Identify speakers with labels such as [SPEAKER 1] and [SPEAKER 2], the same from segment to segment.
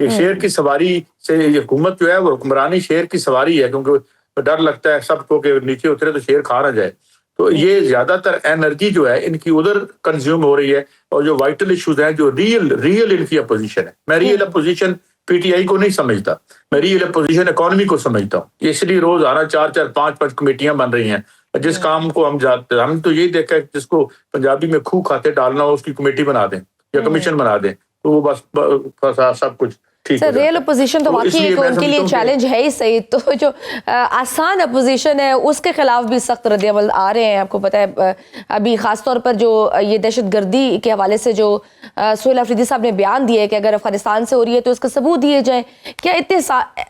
[SPEAKER 1] یہ شیر کی سواری سے یہ حکومت جو ہے وہ حکمرانی شیر کی سواری ہے، کیونکہ ڈر لگتا ہے سب کو کہ نیچے اترے تو شیر کھا نہ جائے. تو یہ زیادہ تر انرجی جو ہے ان کی ادھر کنزیوم ہو رہی ہے، اور جو وائٹل ایشوز ہیں جو ریئل ان کی اپوزیشن ہے. میں real opposition P T I کو نہیں سمجھتا، میں ریئل اپوزیشن اکانومی کو سمجھتا ہوں. اس لیے روزانہ 4 5 کمیٹیاں بن رہی ہیں. جس کام کو ہم جاتے ہم تو یہی دیکھا ہے جس کو پنجابی میں کھو کھاتے ڈالنا ہو اس کی کمیٹی بنا دیں یا کمیشن بنا دیں، تو وہ بس سب کچھ ٹھیک ہو
[SPEAKER 2] سر.
[SPEAKER 1] جاتا
[SPEAKER 2] ریئل
[SPEAKER 1] ہے.
[SPEAKER 2] اپوزیشن تو
[SPEAKER 1] تو اس
[SPEAKER 2] واقعی
[SPEAKER 1] لیے
[SPEAKER 2] ایک
[SPEAKER 1] میں
[SPEAKER 2] ان کے لیے
[SPEAKER 1] سمجھتا ہوں کہ
[SPEAKER 2] چیلنج ہے ہی صحیح. تو جو آسان اپوزیشن ہے اس کے خلاف بھی سخت رد عمل آ رہے ہیں. آپ کو پتہ ہے ابھی خاص طور پر جو یہ دہشت گردی کے حوالے سے جو سہیل آفریدی صاحب نے بیان دیا ہے کہ اگر افغانستان سے ہو رہی ہے تو اس کا ثبوت دیے جائیں. کیا اتنے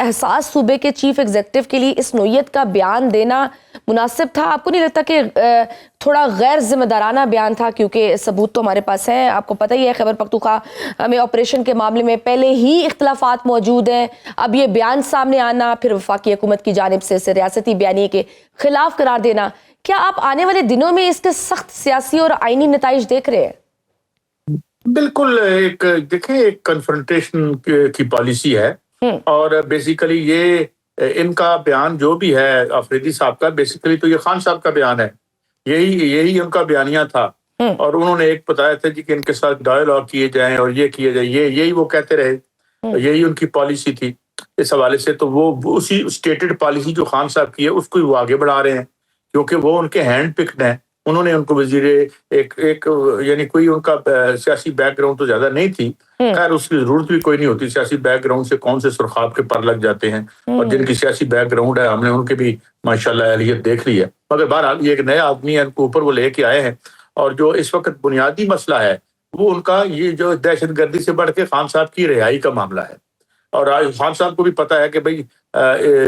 [SPEAKER 2] حساس صوبے کے چیف ایگزیکٹو کے لیے اس نوعیت کا بیان دینا مناسب تھا؟ آپ کو نہیں لگتا کہ تھوڑا غیر ذمہ دارانہ بیان تھا؟ کیونکہ ثبوت تو ہمارے پاس ہیں. آپ کو پتہ ہی ہے خیبر پختونخوا میں آپریشن کے معاملے میں پہلے ہی اختلافات موجود ہیں. اب یہ بیان سامنے آنا، پھر وفاقی حکومت کی جانب سے اسے ریاستی بیانیے کے خلاف قرار دینا، کیا آپ آنے والے دنوں میں اس کے سخت سیاسی اور آئینی نتائج دیکھ رہے ہیں؟
[SPEAKER 1] بالکل. دیکھیں ایک کنفرنٹیشن کی پالیسی ہے، اور بیسیکلی یہ ان کا بیان جو بھی ہے آفریدی صاحب کا، بیسیکلی تو یہ خان صاحب کا بیان ہے. یہی ان کا بیانیہ تھا، اور انہوں نے ایک بتایا تھا جی کہ ان کے ساتھ ڈائیلاگ کیے جائیں اور یہ کیے جائیں. یہی وہ کہتے رہے، یہی ان کی پالیسی تھی. اس حوالے سے تو وہ اسی اسٹیٹڈ پالیسی جو خان صاحب کی ہے اس کو ہی وہ آگے بڑھا رہے ہیں، کیونکہ وہ ان کے ہینڈ پکڈ ہیں. انہوں نے ان کو وزیر ایک یعنی کوئی ان کا سیاسی بیک گراؤنڈ تو زیادہ نہیں تھی. خیر اس کی ضرورت بھی کوئی نہیں ہوتی. سیاسی بیک گراؤنڈ سے کون سے سرخاب کے پر لگ جاتے ہیں، اور جن کی سیاسی بیک گراؤنڈ ہے ہم نے ان کے بھی ماشاءاللہ اہلیت دیکھ لی ہے. مگر بہرحال یہ ایک نیا آدمی ہے، ان کو اوپر وہ لے کے آئے ہیں. اور جو اس وقت بنیادی مسئلہ ہے وہ ان کا یہ جو دہشت گردی سے بڑھ کے خان صاحب کی رہائی کا معاملہ ہے. اور خان صاحب کو بھی پتا ہے کہ بھئی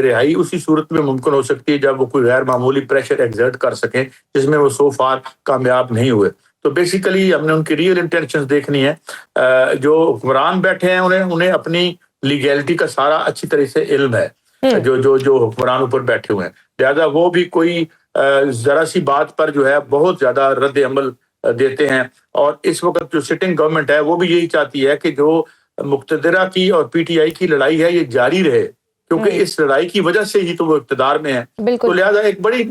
[SPEAKER 1] رہائی اسی صورت میں ممکن ہو سکتی ہے جب وہ کوئی غیر معمولی پریشر ایگزرٹ کر سکیں، جس میں وہ سو فار کامیاب نہیں ہوئے. تو بیسیکلی ہم نے ان کی ریئل انٹینشنز دیکھنی ہے. جو حکمران بیٹھے ہیں انہیں اپنی لیگیلٹی کا سارا اچھی طرح سے علم ہے، جو حکمران اوپر بیٹھے ہوئے ہیں. لہذا وہ بھی کوئی ذرا سی بات پر جو ہے بہت زیادہ رد عمل دیتے ہیں. اور اس وقت جو سٹنگ گورنمنٹ ہے وہ بھی یہی چاہتی ہے کہ جو مقتدرہ کی اور پی ٹی آئی کی لڑائی ہے یہ جاری رہے، کیونکہ اس لڑائی کی وجہ سے ہی تو وہ اقتدار میں ہیں. تو لہذا ایک بڑی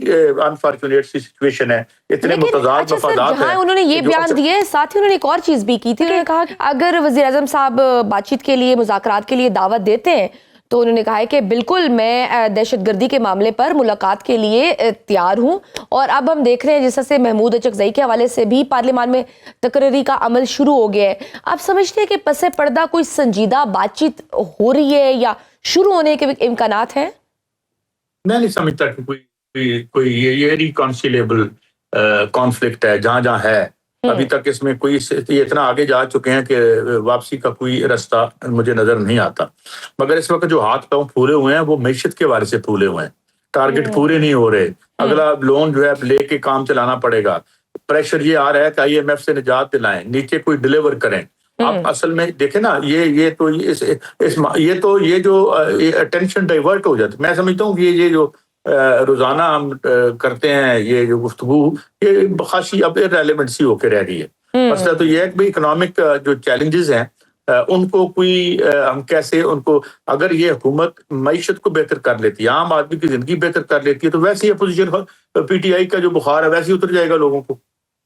[SPEAKER 1] انفارچونیٹ سی سچویشن ہے. اتنے متضاد مفادات ہیں.
[SPEAKER 2] جہاں انہوں نے یہ بیان دیے، ساتھ ہی انہوں نے ایک اور چیز بھی کی تھی. انہوں نے کہا کہ اگر وزیر اعظم صاحب بات چیت کے لیے، مذاکرات کے لیے دعوت دیتے ہیں تو انہوں نے کہا ہے کہ بالکل میں دہشت گردی کے معاملے پر ملاقات کے لیے تیار ہوں. اور اب ہم دیکھ رہے ہیں جس سے محمود اچکزئی کے حوالے سے بھی پارلیمان میں تقرری کا عمل شروع ہو گیا ہے. آپ سمجھتے ہیں کہ پس پردہ کوئی سنجیدہ بات چیت ہو رہی ہے یا شروع ہونے کے امکانات ہیں؟
[SPEAKER 1] میں نہیں سمجھتا کہ کوئی یہ ریکانسیلیبل کانفلکٹ ہے. جہاں ہے ابھی تک اس میں کوئی اتنا آگے جا چکے ہیں کہ واپسی کا کوئی راستہ مجھے نظر نہیں آتا. مگر اس وقت جو ہاتھ پاؤں پھولے ہوئے ہیں وہ معیشت کے بارے سے پھولے ہوئے ہیں. ٹارگٹ پورے نہیں ہو رہے. اگلا لون جو ہے لے کے کام چلانا پڑے گا. پریشر یہ آ رہا ہے کہ آئی ایم ایف سے نجات دلائیں، نیچے کوئی ڈیلیور کریں. اب اصل میں دیکھیں نا یہ تو جو اٹینشن ڈائیورٹ ہو جاتی. میں سمجھتا ہوں کہ یہ جو روزانہ ہم کرتے ہیں یہ جو گفتگو، یہ خاصی اب ارریلیونٹ سی ہو کے رہ گئی ہے. مسئلہ تو یہ ہے کہ بھئی اکنامک جو چیلنجز ہیں ان کو کوئی ہم کیسے ان کو، اگر یہ حکومت معیشت کو بہتر کر لیتی ہے، عام آدمی کی زندگی بہتر کر لیتی ہے، تو ویسے ہی اپوزیشن پی ٹی آئی کا جو بخار ہے ویسے ہی اتر جائے گا لوگوں کو.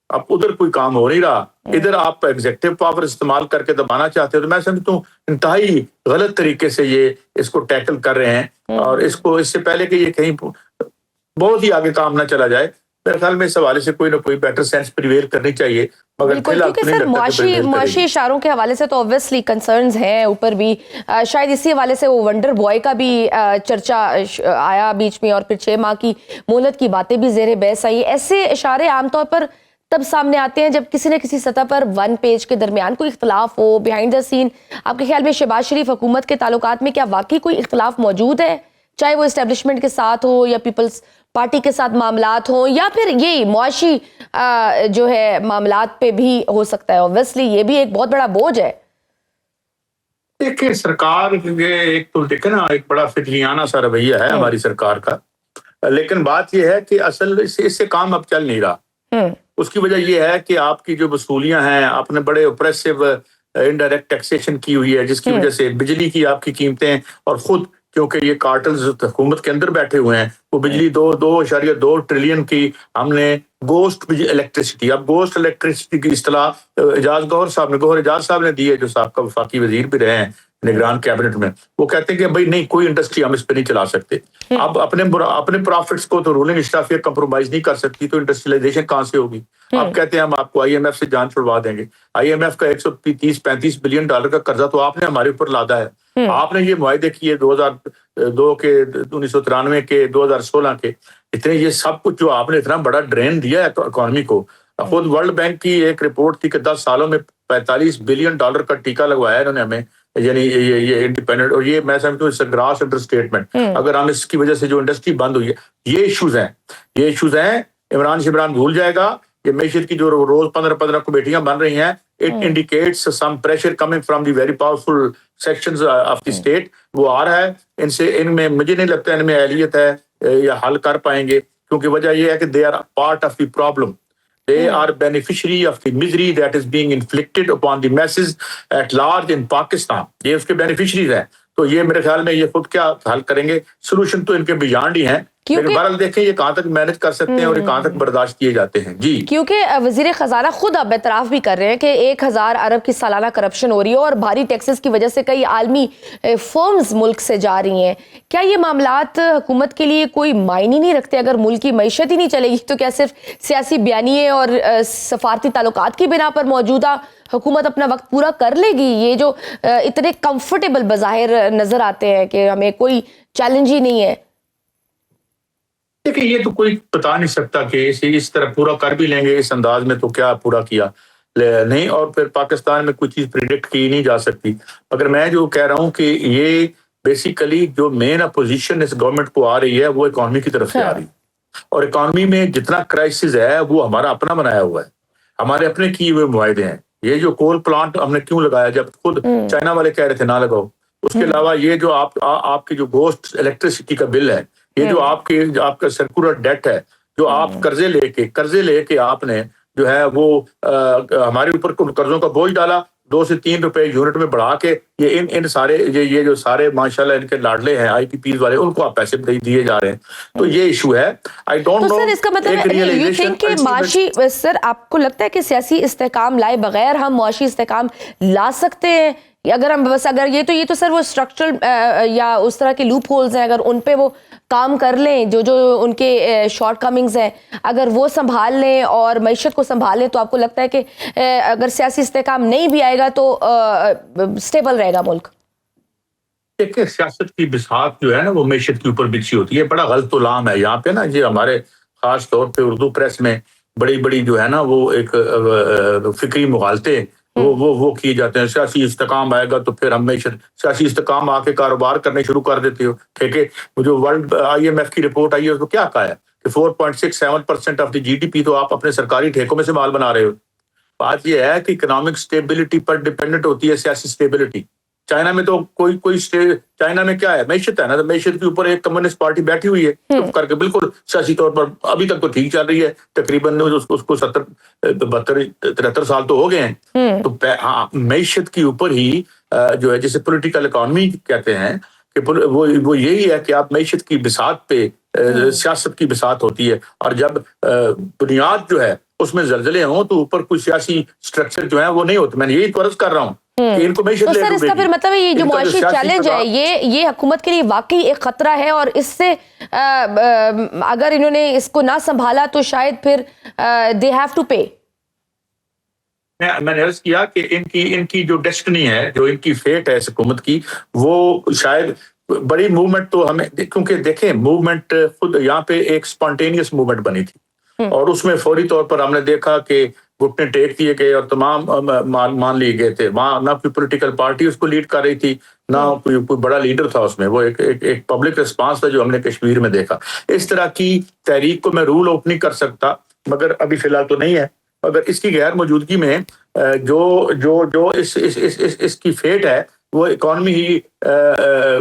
[SPEAKER 1] اب ادھر کوئی کام ہو نہیں رہا، ادھر آپ ایگزیکٹو پاور استعمال کر کے دبانا چاہتے ہو. تو میں سمجھتا ہوں انتہائی غلط طریقے سے یہ اس کو ٹیکل کر رہے ہیں. اور اس سے پہلے کہ یہ کہیں بہت ہی آگے کام نہ چلا جائے، میرے خیال میں اس حوالے سے کوئی نہ کوئی بیٹر سینس پریویل کرنی چاہیے. مگر
[SPEAKER 2] کیونکہ سر معاشی اشاروں کے حوالے سے تو اوبویسلی کنسرنز ہیں اوپر بھی. شاید اسی حوالے سے وہ ونڈر بوائے کا بھی چرچا آیا بیچ میں، اور پھر 6 ماہ کی مہلت کی باتیں بھی زیر بحث آئی. ایسے اشارے عام طور پر تب سامنے آتے ہیں جب کسی نہ کسی سطح پر ون پیج کے درمیان کوئی اختلاف ہو، بیہائنڈ دا سین. آپ کے خیال میں شہباز شریف حکومت کے تعلقات میں کیا واقعی کوئی اختلاف موجود ہے، چاہے وہ اسٹیبلشمنٹ کے ساتھ ہو یا پیپلز پارٹی کے ساتھ معاملات ہوں، یا پھر یہ معاشی جو ہے معاملات پہ بھی ہو سکتا ہے؟ اوبویسلی یہ بھی ایک بہت بڑا بوجھ ہے.
[SPEAKER 1] دیکھیں سرکار ایک تو دیکھیں نا ایک بڑا فکریانہ سا رویہ ہے ہماری سرکار کا. لیکن بات یہ ہے کہ اصل اس سے کام اب چل نہیں رہا. اس کی وجہ یہ ہے کہ آپ کی جو وصولیاں ہیں، آپ نے بڑے اوپریسو انڈائریکٹ ٹیکسیشن کی ہوئی ہے جس کی وجہ سے بجلی کی آپ کی قیمتیں اور خود کیونکہ یہ کارٹلز حکومت کے اندر بیٹھے ہوئے ہیں وہ بجلی 2.2 ٹریلین کی ہم نے گوسٹ الیکٹریسٹی، اب گوسٹ الیکٹریسٹی کی اصطلاح گوہر اعجاز صاحب نے دی ہے جو سابقہ وفاقی وزیر بھی رہے ہیں نگران کیبنٹ میں. وہ کہتے ہیں کہ بھائی نہیں کوئی انڈسٹری ہم اس پہ نہیں چلا سکتے. اب اپنے پروفٹس کو تو رولنگ اشرافیہ کمپرومائز نہیں کر سکتی تو انڈسٹریلائزیشن کہاں سے ہوگی؟ آپ کہتے ہیں ہم آپ کو آئی ایم ایف سے جان چھڑوا دیں گے. آئی ایم ایف کا 130-135 بلین ڈالر کا قرضہ تو آپ نے ہمارے اوپر لادا ہے. آپ نے یہ معاہدے کیے 2002 کے 1993 کے 2016 کے اتنے یہ سب کچھ جو آپ نے اتنا بڑا ڈرین دیا ہے اکانومی کو. خود ورلڈ بینک کی ایک رپورٹ تھی کہ 10 سالوں میں 45 بلین ڈالر کا ٹیکہ لگوایا انہوں نے ہمیں، یعنی یہ انڈیپینڈنٹ. اور یہ میں سمجھتا ہوں اس گراس انڈر اسٹیٹمنٹ. اگر ہم اس کی وجہ سے جو انڈسٹری بند ہوئی ہے یہ ایشوز ہیں. عمران بھول جائے گا کہ معیشت کی جو روز 15 کمیٹیاں بن رہی ہیں it indicates some pressure coming from the very powerful sections of the state. وہ آ رہا ہے ان میں مجھے نہیں لگتا ان میں اہلیت ہے یا حل کر پائیں گے کیونکہ وجہ یہ ہے کہ they are part of the problem. They are beneficiary of the misery that is being inflicted upon the masses at large in Pakistan. یہ اس کے beneficiaries ہیں. تو یہ میرے خیال میں یہ خود کیا حل کریں گے؟ سولوشن تو ان کے بیانڈ ہی ہیں لیکن بہرحال دیکھیں یہ کہاں تک مینج کر سکتے ہیں اور یہ کہاں تک برداشت کیے جاتے ہیں. جی
[SPEAKER 2] کیونکہ وزیر خزانہ خود اب اعتراف بھی کر رہے ہیں کہ 1000 ارب کی سالانہ کرپشن ہو رہی ہے اور بھاری ٹیکسز کی وجہ سے کئی عالمی فرمز ملک سے جا رہی ہیں. کیا یہ معاملات حکومت کے لیے کوئی معنی نہیں رکھتے؟ اگر ملک کی معیشت ہی نہیں چلے گی تو کیا صرف سیاسی بیانیے اور سفارتی تعلقات کی بنا پر موجودہ حکومت اپنا وقت پورا کر لے گی؟ یہ جو اتنے کمفرٹیبل بظاہر نظر آتے ہیں کہ ہمیں کوئی چیلنج ہی نہیں ہے.
[SPEAKER 1] دیکھیں یہ تو کوئی بتا نہیں سکتا کہ اس طرح پورا کر بھی لیں گے اس انداز میں تو کیا پورا کیا نہیں. اور پھر پاکستان میں کوئی چیز پریڈکٹ کی نہیں جا سکتی. مگر میں جو کہہ رہا ہوں کہ یہ بیسیکلی جو مین اپوزیشن اس گورنمنٹ کو آ رہی ہے وہ اکانومی کی طرف سے آ رہی ہے. اور اکانومی میں جتنا کرائسس ہے وہ ہمارا اپنا بنایا ہوا ہے، ہمارے اپنے کیے ہوئے معاہدے ہیں. یہ جو کول پلانٹ ہم نے کیوں لگایا جب خود چائنا والے کہہ رہے تھے نہ لگاؤ. اس کے علاوہ یہ جو آپ کی جو گوسٹ الیکٹریسٹی کا بل ہے، یہ جو آپ کا سرکولر ڈیٹ ہے جو آپ قرضے لے کے آپ نے جو ہے وہ ہمارے اوپر قرضوں کا بوجھ ڈالا 2 سے 3 روپے یونٹ میں بڑھا کے. یہ ان سارے یہ جو سارے ماشاءاللہ ان کے لاڈلے ہیں آئی پی پیز والے ان کو آپ پیسے دیے جا رہے ہیں. تو یہ ایشو ہے. I don't know.
[SPEAKER 2] سر اس کا مطلب یو تھنک کہ معاشی سر آپ کو لگتا ہے کہ سیاسی استحکام لائے بغیر ہم معاشی استحکام لا سکتے ہیں؟ اگر ہم بس اگر یہ تو سر وہ اسٹرکچرل یا اس طرح کے لوپ ہولز ہیں اگر ان پہ وہ کام کر لیں جو ان کے شارٹ کمنگز ہیں اگر وہ سنبھال لیں اور معیشت کو سنبھال لیں تو آپ کو لگتا ہے کہ اگر سیاسی استحکام نہیں بھی آئے گا تو سٹیبل رہے گا ملک؟
[SPEAKER 1] دیکھیں سیاست کی بساط جو ہے نا وہ معیشت کے اوپر بچھی ہوتی ہے. بڑا غلط علام ہے یہاں پہ نا. یہ ہمارے خاص طور پہ اردو پریس میں بڑی جو ہے نا وہ ایک فکری مغالطے وہ کیے جاتے ہیں. سیاسی استحکام آئے گا تو پھر ہم سیاسی استحکام آ کے کاروبار کرنے شروع کر دیتے ہو. ٹھیک ہے جو ورلڈ آئی ایم ایف کی رپورٹ آئی ہے اس کو کیا کہا ہے کہ 4.67% of the G D P تو آپ اپنے سرکاری ٹھیکوں میں سے مال بنا رہے ہو. بات یہ ہے کہ اکنامک سٹیبلٹی پر ڈیپینڈنٹ ہوتی ہے سیاسی سٹیبلٹی. چائنا میں تو کوئی چائنا میں کیا ہے معیشت ہے نا. تو معیشت کے اوپر ایک کمیونسٹ پارٹی بیٹھی ہوئی ہے چپ کر کے بالکل سیاسی طور پر ابھی تک تو ٹھیک چل رہی ہے. تقریباً اس کو 73 سال تو ہو گئے ہیں. تو معیشت کے اوپر ہی جو ہے جسے پولیٹیکل اکانومی کہتے ہیں کہ وہ یہی ہے کہ آپ معیشت کی بساط پہ سیاست کی بساط ہوتی ہے. اور جب بنیاد جو ہے اس میں زلزلے ہوں تو اوپر کوئی سیاسی سٹرکچر جو ہے وہ نہیں ہوتے. میں یہی فرض کر رہا ہوں کہ ان کو معیشت
[SPEAKER 2] تو سر اس کا پھر مطلب یہ جو معاشی چیلنج ہے یہ حکومت کے لیے واقعی ایک خطرہ ہے اور اس سے اگر انہوں نے اس کو نہ سنبھالا تو شاید پھر they have to pay.
[SPEAKER 1] میں نے عرض کیا کہ ان کی جو ڈیسٹنی ہے جو ان کی فیٹ ہے اس حکومت کی وہ شاید بڑی موومنٹ تو ہمیں کیونکہ دیکھیں موومنٹ خود یہاں پہ ایک اسپونٹینیس موومنٹ بنی تھی اور اس میں فوری طور پر ہم نے دیکھا کہ گھٹنے ٹیک دیے گئے اور تمام مان لیے گئے تھے. وہاں نہ کوئی پولیٹیکل پارٹی اس کو لیڈ کر رہی تھی نہ کوئی بڑا لیڈر تھا اس میں. وہ ایک پبلک ریسپانس تھا جو ہم نے کشمیر میں دیکھا. اس طرح کی تحریک کو میں رول آؤٹ نہیں کر سکتا مگر ابھی فی الحال تو نہیں ہے. مگر اس کی غیر موجودگی میں جو اس کی فیٹ ہے وہ اکانومی ہی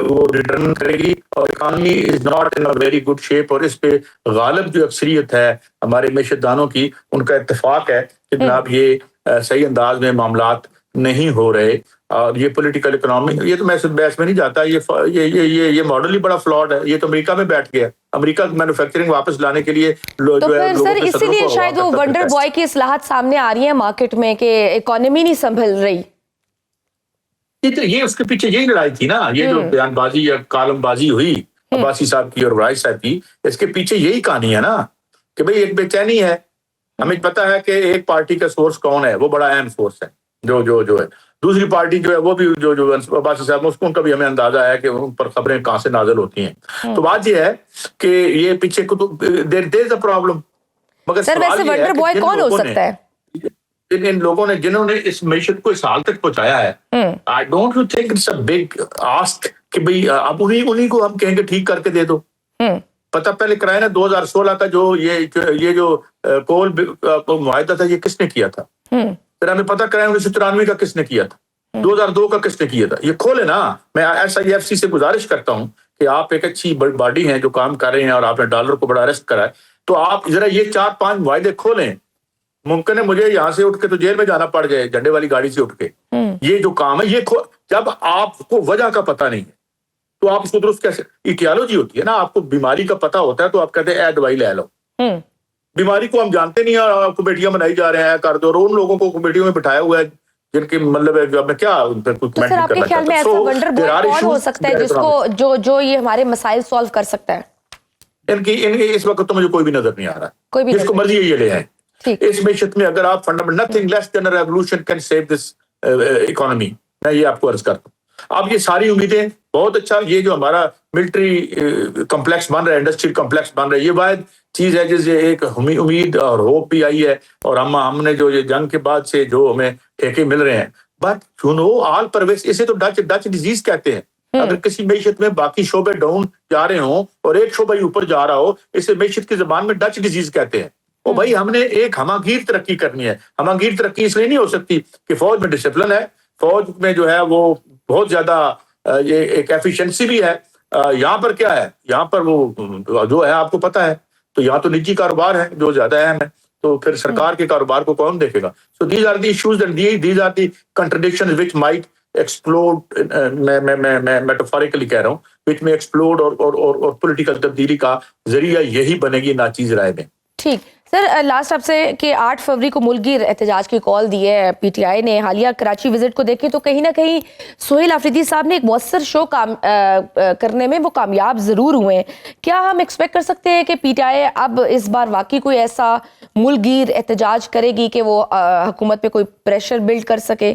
[SPEAKER 1] وہ ریٹرن کرے گی اور economy is not in very good shape. اور اس پہ غالب جو اکثریت ہے ہمارے معیشت دانوں کی ان کا اتفاق ہے کہ جناب یہ صحیح انداز میں معاملات نہیں ہو رہے. اور یہ پولیٹیکل اکنامی, یہ تو میں بحث میں نہیں جاتا, یہ ماڈل ہی بڑا فلاڈ ہے. یہ تو امریکہ میں بیٹھ گیا, امریکہ مینوفیکچرنگ واپس لانے کے لیے
[SPEAKER 2] تو پھر سر اسی لیے شاید وہ ونڈر بوائے کی اصلاحات سامنے آ رہی ہیں مارکیٹ میں کہ اکانومی نہیں سنبھل رہی.
[SPEAKER 1] یہ اس کے پیچھے یہی لڑائی تھی نا, یہ جو بیان بازی یا کالم بازی ہوئی عباسی صاحب کی اور رائس صاحب کی, اس کے پیچھے یہی کہانی ہے نا کہ بھئی ایک بے چینی ہے. ہمیں پتا ہے کہ ایک پارٹی کا سورس کون ہے, وہ بڑا اہم سورس ہے جو ہے. دوسری پارٹی جو ہے وہ بھی جو عباسی صاحب, ان کا بھی ہمیں اندازہ ہے کہ ان پر خبریں کہاں سے نازل ہوتی ہیں. تو بات یہ ہے کہ یہ پیچھے کو تو دیر از اے پرابلم. مگر
[SPEAKER 2] سر ویسے ونڈر بوائے کون ہو سکتا ہے؟
[SPEAKER 1] ان لوگوں نے جنہوں نے اس معیشت کو اس حال تک پہنچایا ہے, I don't think it's a big ask کہ بھئی اب انہی کو ہم کہیں گے ٹھیک کر کے دے دو. پتہ پہلے کرائے نا 2016 کا جو یہ جو کول معاہدہ تھا, یہ کس نے کیا تھا؟ پھر ہمیں پتہ کرائے 1993 کا کس نے کیا تھا, 2002 کا کس نے کیا تھا. یہ کھولے نا. میں SIFC سے گزارش کرتا ہوں کہ آپ ایک اچھی باڈی ہیں جو کام کر رہے ہیں اور آپ نے ڈالر کو بڑا ارسٹ کرا ہے, تو آپ ذرا یہ 4-5 معاہدے کھولیں. ممکن ہے مجھے یہاں سے اٹھ کے تو جیل میں جانا پڑ جائے, جھنڈے والی گاڑی سے اٹھ کے. یہ جو کام ہے, یہ جب آپ کو وجہ کا پتہ نہیں ہے تو آپ اس کو درست کیسے, ایٹیالوجی ہوتی ہے نا, آپ کو بیماری کا پتہ ہوتا ہے تو آپ کہتے ہیں دوائی لے لو. بیماری کو ہم جانتے نہیں ہیں, کمیٹیاں بنائی جا رہے ہیں کر دو, اور ان لوگوں کو کمیٹیوں میں بٹھایا ہوا ہے جن کے مطلب ہے میں کیا ان پر کچھ کمنٹ نہیں کرنا چاہتا.
[SPEAKER 2] آپ کے خیال میں ایسا ونڈر بوائے کون ہو سکتا ہے جس کو جو یہ ہمارے مسائل سالو کر سکتا ہے؟
[SPEAKER 1] ان کی اس وقت تو مجھے کوئی بھی نظر نہیں آ رہا. جس کو مرضی یہ لے آئیں. اس معیشت میں اگر آپ fundamental nothing less than a revolution can save this economy, میں یہ آپ کو عرض کرتا ہوں. اب یہ ساری امیدیں بہت اچھا, یہ جو ہمارا ملٹری کمپلیکس بن رہا ہے, انڈسٹریل کمپلیکس بن رہا ہے, یہ واحد چیز ہے جس سے ایک امید اور ہوپ بھی آئی ہے. اور ہم نے جو یہ جنگ کے بعد سے جو ہمیں ٹھیکے مل رہے ہیں, بٹ یو نو آل پرویس, اسے تو ڈچ ڈیزیز کہتے ہیں. اگر کسی معیشت میں باقی شعبے ڈاؤن جا رہے ہوں اور ایک شعبہ اوپر جا رہا ہو, اسے معیشت کی زبان میں ڈچ ڈیزیز کہتے ہیں. اور بھائی ہم نے ایک ہماگیر ترقی کرنی ہے. ہماگیر ترقی اس لیے نہیں ہو سکتی کہ فوج میں ڈسپلن ہے, فوج میں جو ہے وہ بہت زیادہ یہ ایک ایفیشنسی بھی ہے. یہاں پر کیا ہے, یہاں پر وہ جو ہے آپ کو پتہ ہے, تو یہاں تو نجی کاروبار ہے جو زیادہ اہم ہے, تو پھر سرکار کے کاروبار کو کون دیکھے گا. So these are the issues and these are the contradictions which might explode, میں میٹافورکلی کہہ رہا ہوں, وچ میں ایکسپلوڈ اور پولیٹیکل تبدیلی کا ذریعہ یہی بنے گی ناچیز رائے میں.
[SPEAKER 2] ٹھیک سر, لاسٹ آپ سے کہ 8 فروری کو ملک گیر احتجاج کی کال دی ہے پی ٹی آئی نے. حالیہ کراچی وزٹ کو دیکھیں تو کہیں نہ کہیں سہیل آفریدی صاحب نے ایک مؤثر شو کرنے میں وہ کامیاب ضرور ہوئے ہیں. کیا ہم ایکسپیکٹ کر سکتے ہیں کہ پی ٹی آئی اب اس بار واقعی کوئی ایسا ملک گیر احتجاج کرے گی کہ وہ حکومت پہ کوئی پریشر بلڈ کر سکے؟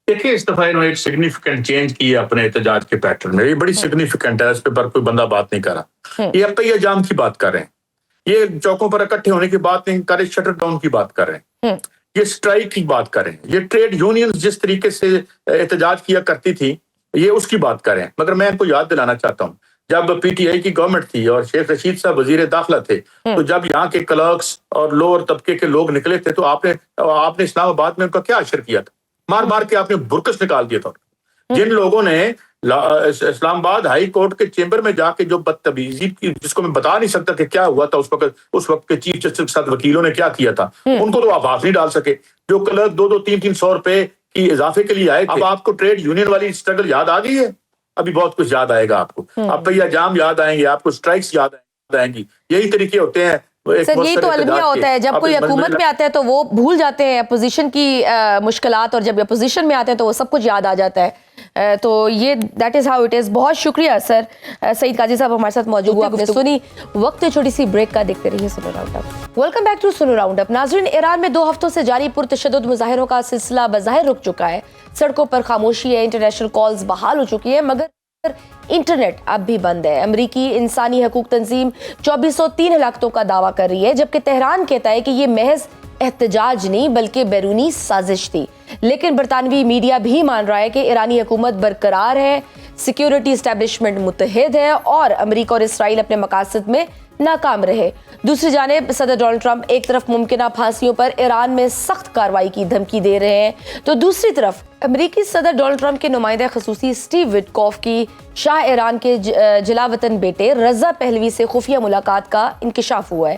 [SPEAKER 1] دیکھیں اس دفعہ انہوں نے ایک سگنیفیکنٹ چینج کی ہے اپنے احتجاج کے پیٹرن میں. یہ بڑی سگنیفیکنٹ ہے, اس پہ کوئی بندہ بات نہیں کر رہا. یہ پہیہ جام کی بات کر رہے ہیں, یہ چوکوں پر اکٹھے ہونے کی بات نہیں کر رہے, شٹر ڈاؤن کی بات کر رہے ہیں, یہ سٹرائک کی بات کر رہے ہیں, یہ ٹریڈ یونینز جس طریقے سے احتجاج کیا کرتی تھی یہ اس کی بات کر رہے ہیں. مگر میں ان کو یاد دلانا چاہتا ہوں, جب پی ٹی آئی کی گورنمنٹ تھی اور شیخ رشید صاحب وزیر داخلہ تھے, تو جب یہاں کے کلرکس اور لوور طبقے کے لوگ نکلے تھے تو آپ نے اسلام آباد میں ان کا کیا اشر کیا تھا؟ مار مار کے آپ نے برکس نکال دیا تھا. جن لوگوں نے اسلام آباد ہائی کورٹ کے چیمبر میں جا کے جو بدتمیزی کی, جس کو میں بتا نہیں سکتا کہ کیا ہوا تھا اس وقت کے چیف جسٹس کے ساتھ وکیلوں نے کیا کیا تھا, ان کو تو آپ ہاتھ نہیں ڈال سکے. جو کلرک 200-300 روپے کی اضافے کے لیے آئے, اب آپ کو ٹریڈ یونین والی اسٹرگل یاد آ گئی ہے؟ ابھی بہت کچھ یاد آئے گا آپ کو. اب پہیہ جام یاد آئیں گے آپ کو, اسٹرائکس یاد آئیں گی. یہی طریقے ہوتے ہیں.
[SPEAKER 2] سر یہی تو المیہ ہوتا ہے, جب کوئی حکومت میں آتا ہے تو وہ بھول جاتے ہیں اپوزیشن کی مشکلات, اور جب اپوزیشن میں آتے ہیں تو وہ سب کچھ یاد آ جاتا ہے. تو یہ that is how it is. بہت شکریہ سر سعید قاضی صاحب ہمارے ساتھ موجود ہوئے, آپ نے سنی. وقت چھوٹی سی بریک کا, دیکھتے رہیے snow round up. Welcome back to snow round up. ناظرین, ایران میں 2 ہفتوں سے جاری پرتشدد مظاہروں کا سلسلہ بظاہر رک چکا ہے. سڑکوں پر خاموشی ہے, انٹرنیشنل کالز بحال ہو چکی ہے, مگر انٹرنیٹ اب بھی بند ہے. امریکی انسانی حقوق تنظیم 2403 ہلاکتوں کا دعویٰ کر رہی ہے, جبکہ تہران کہتا ہے کہ یہ محض احتجاج نہیں بلکہ بیرونی سازش تھی. لیکن برطانوی میڈیا بھی مان رہا ہے کہ ایرانی حکومت برقرار ہے, سیکیورٹی اسٹیبلشمنٹ متحد ہے اور امریکہ اور اسرائیل اپنے مقاصد میں ناکام رہے. دوسری جانب صدر ڈونلڈ ٹرمپ ایک طرف ممکنہ پھانسیوں پر ایران میں سخت کارروائی کی دھمکی دے رہے ہیں, تو دوسری طرف امریکی صدر ڈونلڈ ٹرمپ کے نمائندہ خصوصی سٹیو وٹکوف کی شاہ ایران کے جلا وطن بیٹے رضا پہلوی سے خفیہ ملاقات کا انکشاف ہوا ہے.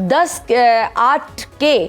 [SPEAKER 2] 8K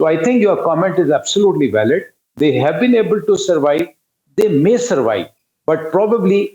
[SPEAKER 3] So I think your comment is absolutely valid. They have been able to survive. They may survive, but probably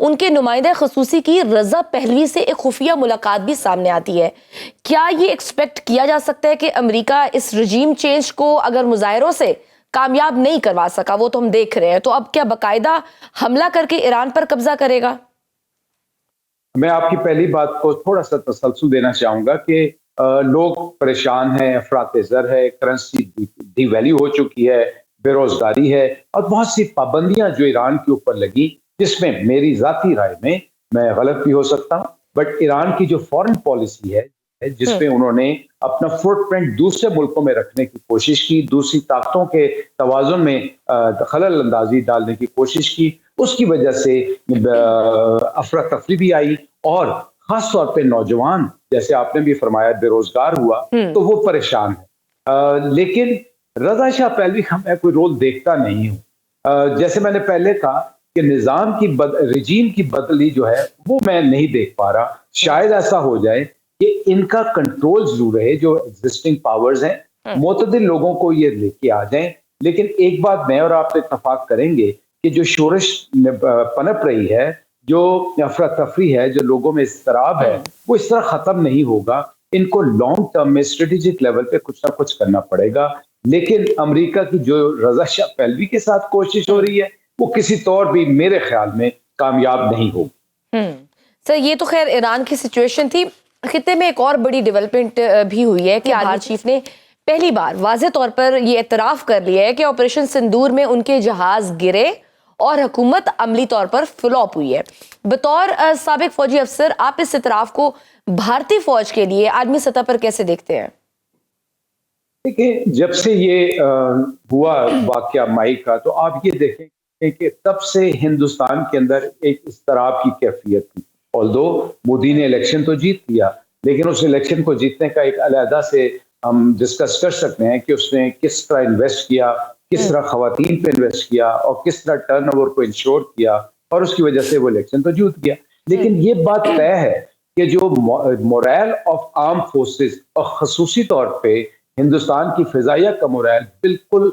[SPEAKER 2] ان کے نمائندہ خصوصی کی رضا پہلوی سے ایک خفیہ ملاقات بھی سامنے آتی ہے. کیا یہ ایکسپیکٹ کیا جا سکتا ہے کہ امریکہ اس رجیم چینج کو اگر مظاہروں سے کامیاب نہیں کروا سکا, وہ تو ہم دیکھ رہے ہیں, تو اب کیا باقاعدہ حملہ کر کے ایران پر قبضہ کرے گا؟
[SPEAKER 3] میں آپ کی پہلی بات کو تھوڑا سا تسلسل دینا چاہوں گا کہ لوگ پریشان ہیں, افراط زر ہے, کرنسی ڈی ویلیو ہو چکی ہے, بے روزگاری ہے, اور بہت سی پابندیاں جو ایران کے اوپر لگی, جس میں میری ذاتی رائے میں غلط بھی ہو سکتا ہوں, بٹ ایران کی جو فورن پالیسی ہے جس میں انہوں نے اپنا فٹ پرنٹ دوسرے ملکوں میں رکھنے کی کوشش کی, دوسری طاقتوں کے توازن میں خلل اندازی ڈالنے کی کوشش کی, اس کی وجہ سے افراتفری بھی آئی, اور خاص طور پہ نوجوان, جیسے آپ نے بھی فرمایا, بے روزگار ہوا, تو وہ پریشان ہے. لیکن رضا شاہ پہلوی کا میں کوئی رول دیکھتا نہیں ہوں. جیسے میں نے پہلے کہا کہ نظام کی رجیم کی بدلی جو ہے وہ میں نہیں دیکھ پا رہا. شاید ایسا ہو جائے کہ ان کا کنٹرول ضرور رہے, جو ایگزسٹنگ پاورز ہیں معتدل لوگوں کو یہ لے کے آ جائیں. لیکن ایک بات میں اور آپ اتفاق کریں گے کہ جو شورش پنپ رہی ہے, جو افراتفری ہے, جو لوگوں میں اضطراب ہے, وہ اس طرح ختم نہیں ہوگا. ان کو لانگ ٹرم میں اسٹریٹجک لیول پہ کچھ نہ کچھ کرنا پڑے گا. لیکن امریکہ کی جو رضا شاہ پہلوی کے ساتھ کوشش ہو رہی ہے وہ کسی طور بھی میرے خیال میں کامیاب نہیں ہوگی.
[SPEAKER 2] سر, یہ تو خیر ایران کی سچویشن تھی. خطے میں ایک اور بڑی ڈیولپمنٹ بھی ہوئی ہے کہ آرمی چیف نے پہلی بار واضح طور پر یہ اعتراف کر لیا ہے کہ آپریشن سندور میں ان کے جہاز گرے اور حکومت عملی طور پر فلاپ ہوئی ہے. بطور سابق فوجی افسر, آپ اس اعتراف کو بھارتی فوج کے لیے عالمی سطح پر کیسے دیکھتے ہیں؟
[SPEAKER 3] دیکھیں, جب سے یہ ہوا واقعہ مئی کا, تو آپ یہ دیکھیں کہ تب سے ہندوستان کے اندر ایک اضطراب کی کیفیت تھی. آلدو مودی نے الیکشن تو جیت لیا, لیکن اس الیکشن کو جیتنے کا ایک علیحدہ سے ہم ڈسکس کر سکتے ہیں کہ اس نے کس طرح انویسٹ کیا, کس طرح خواتین پہ انویسٹ کیا, اور کس طرح ٹرن اوور کو انشور کیا, اور اس کی وجہ سے وہ الیکشن تو جیت گیا. لیکن یہ بات طے ہے کہ جو مورائل آف آرم فورسز, اور خصوصی طور پہ ہندوستان کی فضائیہ کا مورائل بالکل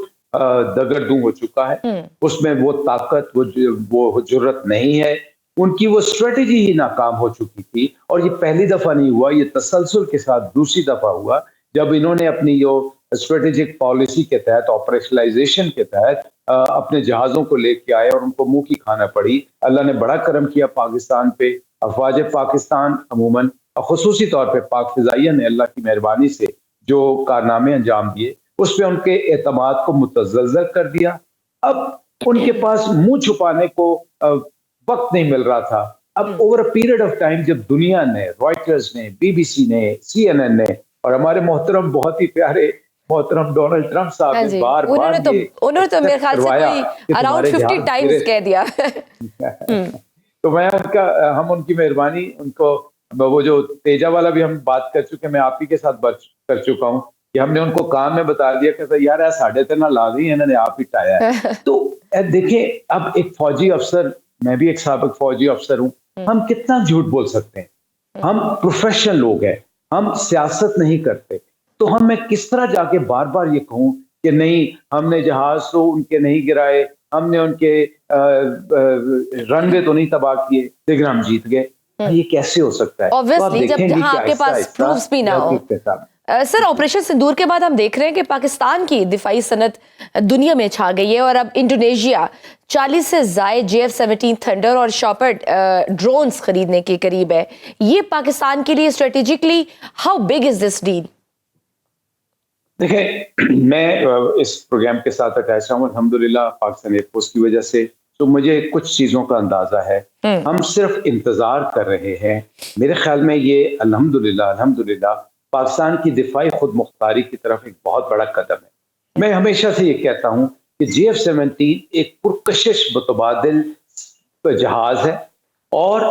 [SPEAKER 3] دگردوں ہو چکا ہے. اس میں وہ طاقت, وہ جرت نہیں ہے. ان کی وہ اسٹریٹجی ہی ناکام ہو چکی تھی, اور یہ پہلی دفعہ نہیں ہوا, یہ تسلسل کے ساتھ دوسری دفعہ ہوا جب انہوں نے اپنی جو اسٹریٹجک پالیسی کے تحت, آپریشنلائزیشن کے تحت اپنے جہازوں کو لے کے آئے اور ان کو منہ کی کھانا پڑی. اللہ نے بڑا کرم کیا پاکستان پہ. افواج پاکستان عموماً, اور خصوصی طور پہ پاک فضائیہ نے اللہ کی مہربانی سے جو کارنامے انجام دیے, اس پہ ان کے اعتماد کو متزلزل کر دیا. اب ان کے پاس منہ چھپانے کو وقت نہیں مل رہا تھا. اب over a period of time جب دنیا نے, رائٹرز نے, بی بی سی نے, CNN نے, اور ہمارے محترم بہت ہی پیارے محترم ڈونلڈ ٹرمپ صاحب نے بار بار
[SPEAKER 2] انہوں نے تو میرے خیال سے کوئی اراؤنڈ 50 ٹائمز کہہ دیا.
[SPEAKER 3] تو میں ہم ان کی مہربانی, ان کو وہ جو تیجا والا بھی ہم بات کر چکے, میں آپ ہی کے ساتھ بات کر چکا ہوں کہ ہم نے ان کو کام میں بتا دیا کہ یار ساڑھے تنا لا دی, انہوں نے آپ ہی ٹایا ہے. تو دیکھیں, اب ایک فوجی افسر, میں بھی ایک سابق فوجی افسر ہوں, ہم کتنا جھوٹ بول سکتے ہیں؟ ہم پروفیشنل لوگ ہیں, ہم سیاست نہیں کرتے. تو ہم میں کس طرح جا کے بار بار یہ کہوں کہ نہیں, ہم نے جہاز تو ان کے نہیں گرائے, ہم نے ان کے رن وے تو نہیں تباہ کیے, لیکن ہم جیت گئے. یہ کیسے ہو سکتا ہے؟
[SPEAKER 2] Obviously, جب آپ کے پاس پروفز بھی نہ ہو. سر, آپریشن سندور کے بعد ہم دیکھ رہے ہیں کہ پاکستان کی دفاعی صنعت دنیا میں چھا گئی ہے, اور اب انڈونیشیا 40 سے زائد JF-17 تھنڈر اور شاپرڈ ڈرونز خریدنے کے قریب ہے. یہ پاکستان کے لیے strategically how big is this deal?
[SPEAKER 3] دیکھیں, میں اس پروگرام کے ساتھ اٹیچ ہوں الحمدللہ پاکستان ایئر فورس کی وجہ سے, تو مجھے کچھ چیزوں کا اندازہ ہے. ہم صرف انتظار کر رہے ہیں. میرے خیال میں یہ الحمدللہ پاکستان کی دفاعی خود مختاری کی طرف ایک بہت بڑا قدم ہے. میں ہمیشہ سے یہ کہتا ہوں کہ JF-17 ایک پرکشش متبادل جہاز ہے, اور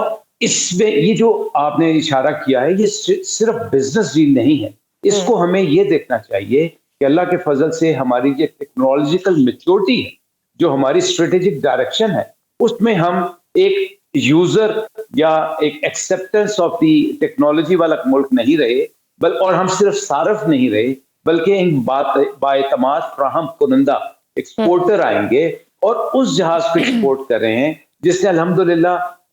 [SPEAKER 3] اس میں یہ جو آپ نے اشارہ کیا ہے, یہ صرف بزنس ڈیل نہیں ہے. اس کو ہمیں یہ دیکھنا چاہیے کہ اللہ کے فضل سے ہماری جو ٹیکنالوجیکل میچورٹی ہے, جو ہماری اسٹریٹجک ڈائریکشن ہے, اس میں ہم ایک یوزر یا ایک ایکسیپٹنس آف دی ٹیکنالوجی والا ملک نہیں رہے, اور ہم صرف صارف نہیں رہے, بلکہ ایک بااعتماد فراہم کنندہ ایکسپورٹر آئیں گے, اور اس جہاز کو ایکسپورٹ کر رہے ہیں جس نے الحمدللہ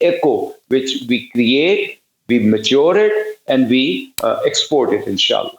[SPEAKER 3] echo which we create, we mature it and we export it inshallah.